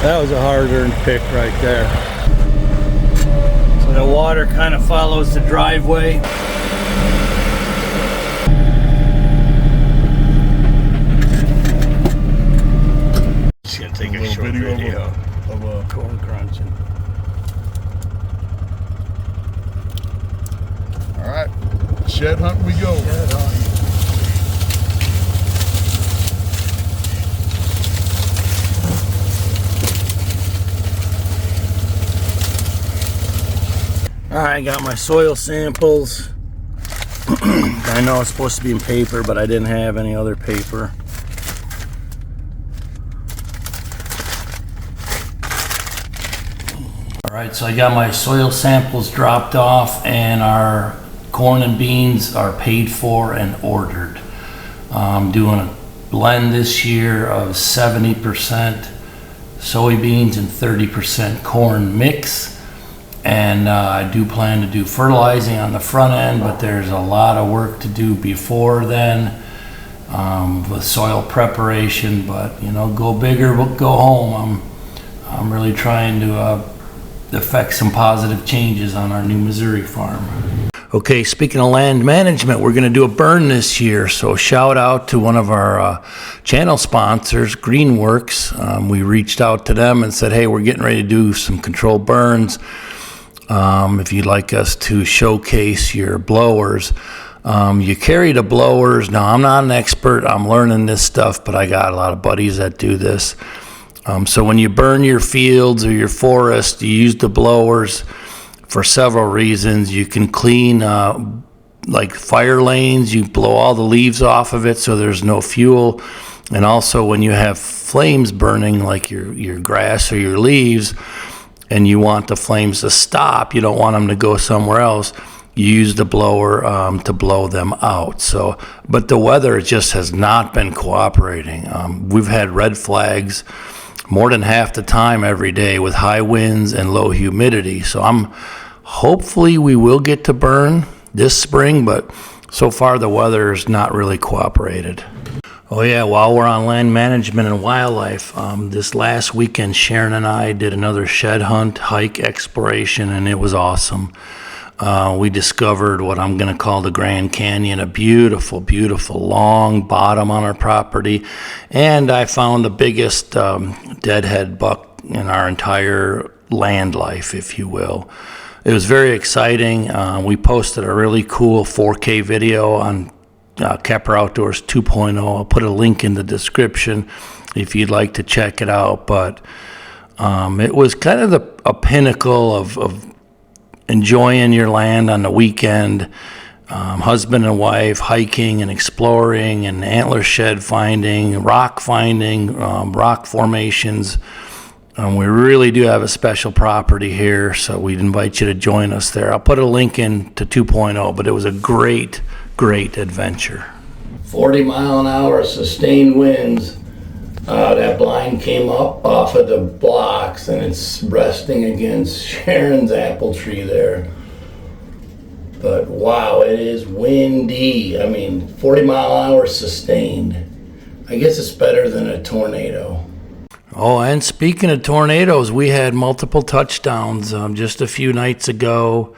That was a hard-earned pick right there. So the water kind of follows the driveway. Just gonna take a short video of corn crunching. All right, shed hunt we go. Shed hunt. I got my soil samples. I know it's supposed to be in paper, but I didn't have any other paper. Alright, so I got my soil samples dropped off, and our corn and beans are paid for and ordered. I'm doing a blend this year of 70% soybeans and 30% corn mix. And I do plan to do fertilizing on the front end, but there's a lot of work to do before then with soil preparation. But you know, go big or go home. I'm really trying to affect some positive changes on our new Missouri farm. Okay, speaking of land management, we're going to do a burn this year. So shout out to one of our channel sponsors, Greenworks. We reached out to them and said, hey, we're getting ready to do some controlled burns. If you'd like us to showcase your blowers, you carry the blowers. Now, I'm not an expert. I'm learning this stuff, but I got a lot of buddies that do this. So when you burn your fields or your forest, you use the blowers for several reasons. You can clean like fire lanes. You blow all the leaves off of it so there's no fuel. And also when you have flames burning like your grass or your leaves, and you want the flames to stop, you don't want them to go somewhere else, you use the blower to blow them out. So, but the weather just has not been cooperating. We've had red flags more than half the time every day with high winds and low humidity. So hopefully we will get to burn this spring, but so far the weather has not really cooperated. Oh yeah, while we're on land management and wildlife, this last weekend Sharon and I did another shed hunt, hike, exploration, and it was awesome. We discovered what I'm going to call the Grand Canyon, a beautiful, beautiful long bottom on our property, and I found the biggest deadhead buck in our entire land life, if you will. It was very exciting. We posted a really cool 4K video on Kapper Outdoors 2.0. I'll put a link in the description if you'd like to check it out. But it was kind of a pinnacle of enjoying your land on the weekend. Husband and wife hiking and exploring and antler shed finding, rock formations. We really do have a special property here, so we'd invite you to join us there. I'll put a link in to 2.0, but it was a great adventure. 40-mile-an-hour sustained winds. That blind came up off of the blocks, and it's resting against Sharon's apple tree there. But wow, it is windy. I mean, 40-mile-an-hour sustained. I guess it's better than a tornado. Oh, and speaking of tornadoes, we had multiple touchdowns just a few nights ago.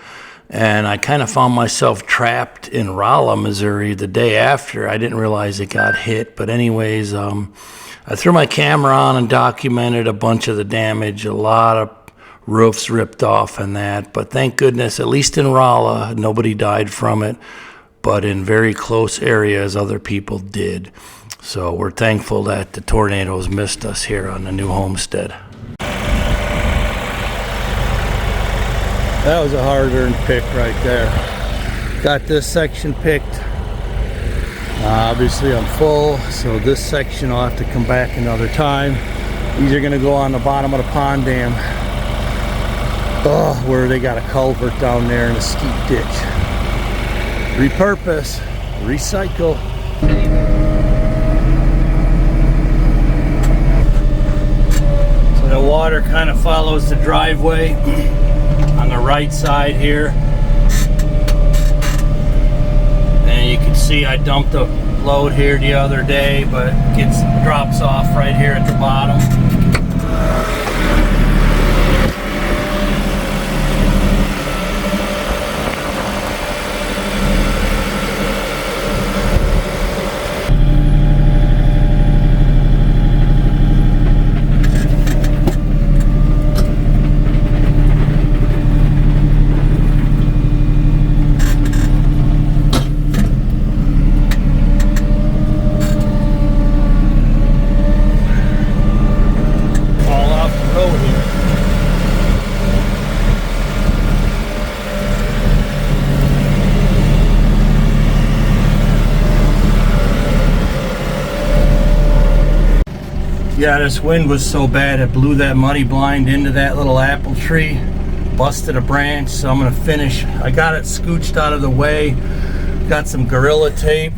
And I kind of found myself trapped in Rolla, Missouri the day after. I didn't realize it got hit. But anyways, I threw my camera on and documented a bunch of the damage, a lot of roofs ripped off and that. But thank goodness, at least in Rolla, nobody died from it. But in very close areas, other people did. So we're thankful that the tornadoes missed us here on the new Homestead. That was a hard-earned pick right there. Got this section picked. Obviously I'm full, so this section I'll have to come back another time. These are gonna go on the bottom of the pond dam. Where they got a culvert down there and a steep ditch. Repurpose, recycle. So the water kind of follows the driveway. On the right side here, and you can see I dumped a load here the other day, but it drops off right here at the bottom. Yeah, this wind was so bad it blew that muddy blind into that little apple tree, busted a branch, so I'm gonna finish. I got it scooched out of the way, got some Gorilla Tape.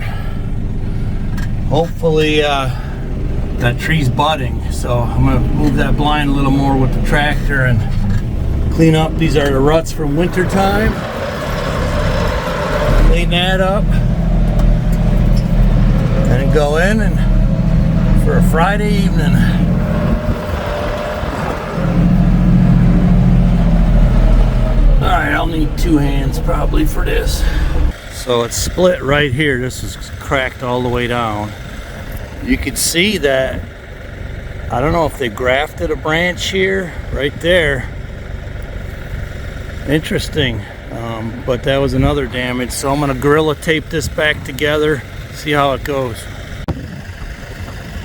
Hopefully that tree's budding, so I'm gonna move that blind a little more with the tractor and clean up. These are the ruts from winter time. Clean that up and go in and for a Friday evening. Alright, I'll need 2 hands probably for this. So it's split right here. This is cracked all the way down. You can see that, I don't know if they grafted a branch here, right there. Interesting, but that was another damage. So I'm gonna Gorilla Tape this back together, see how it goes.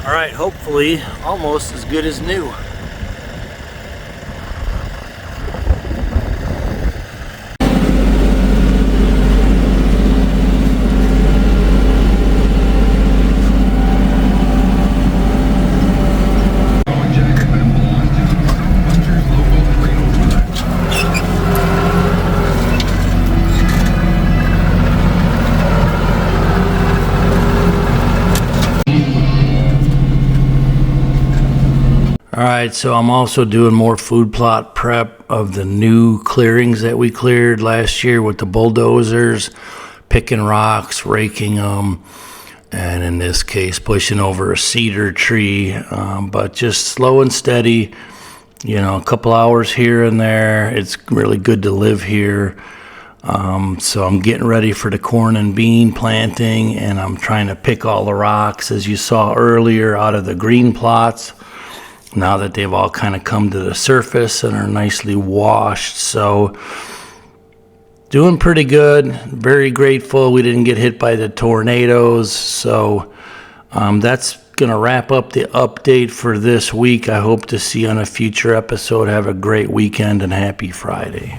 All right, hopefully almost as good as new. Alright, so I'm also doing more food plot prep of the new clearings that we cleared last year with the bulldozers, picking rocks, raking them, and in this case pushing over a cedar tree, but just slow and steady, you know, a couple hours here and there. It's really good to live here. So I'm getting ready for the corn and bean planting, and I'm trying to pick all the rocks, as you saw earlier, out of the green plots, now that they've all kind of come to the surface and are nicely washed. So doing pretty good, very grateful we didn't get hit by the tornadoes. So that's gonna wrap up the update for this week. I hope to see you on a future episode. Have a great weekend and happy Friday.